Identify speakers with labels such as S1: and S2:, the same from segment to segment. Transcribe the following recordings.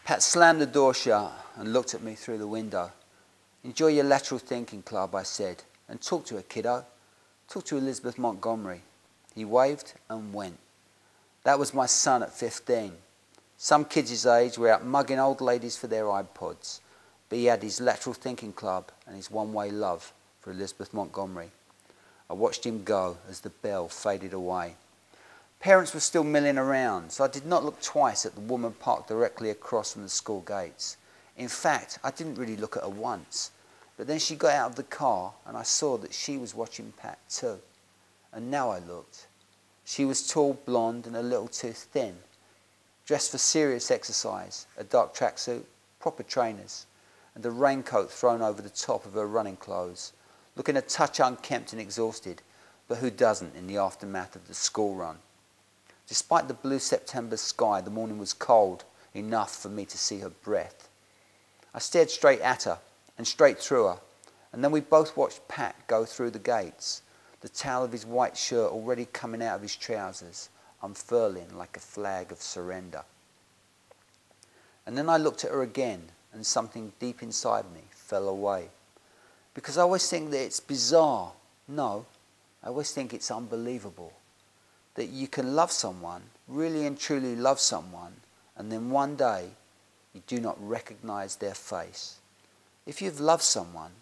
S1: Pat slammed the door shut and looked at me through the window. "Enjoy your lateral thinking club," I said, "and talk to her, kiddo. Talk to Elizabeth Montgomery." He waved and went. That was my son at 15. Some kids his age were out mugging old ladies for their iPods, but he had his lateral thinking club and his one-way love for Elizabeth Montgomery. I watched him go as the bell faded away. Parents were still milling around, so I did not look twice at the woman parked directly across from the school gates. In fact, I didn't really look at her once, but then she got out of the car and I saw that she was watching Pat too. And now I looked. She was tall, blonde and a little too thin, dressed for serious exercise, a dark tracksuit, proper trainers, and a raincoat thrown over the top of her running clothes, looking a touch unkempt and exhausted, but who doesn't in the aftermath of the school run? Despite the blue September sky, the morning was cold enough for me to see her breath. I stared straight at her and straight through her, and then we both watched Pat go through the gates, the tail of his white shirt already coming out of his trousers, unfurling like a flag of surrender. And then I looked at her again, and something deep inside me fell away. Because I always think that it's bizarre. No, I always think it's unbelievable. That you can love someone, really and truly love someone, and then one day you do not recognize their face. If you've loved someone,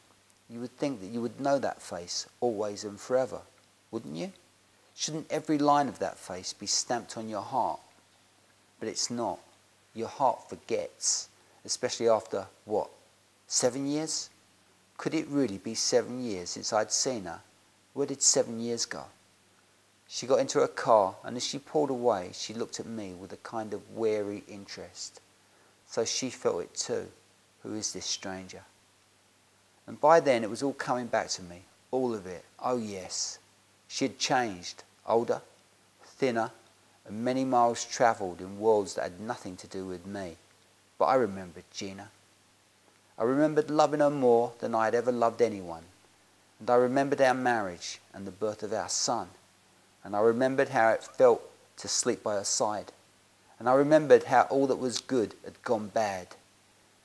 S1: you would think that you would know that face always and forever, wouldn't you? Shouldn't every line of that face be stamped on your heart? But it's not. Your heart forgets, especially after, what, 7 years? Could it really be 7 years since I'd seen her? Where did 7 years go? She got into her car, and as she pulled away, she looked at me with a kind of wary interest. So she felt it too. Who is this stranger? And by then it was all coming back to me, all of it. Oh yes, she had changed, older, thinner, and many miles travelled in worlds that had nothing to do with me. But I remembered Gina. I remembered loving her more than I had ever loved anyone. And I remembered our marriage and the birth of our son. And I remembered how it felt to sleep by her side. And I remembered how all that was good had gone bad.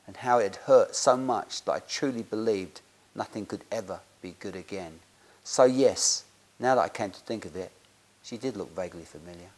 S1: And how it had hurt so much that I truly believed nothing could ever be good again. So yes, now that I came to think of it, she did look vaguely familiar.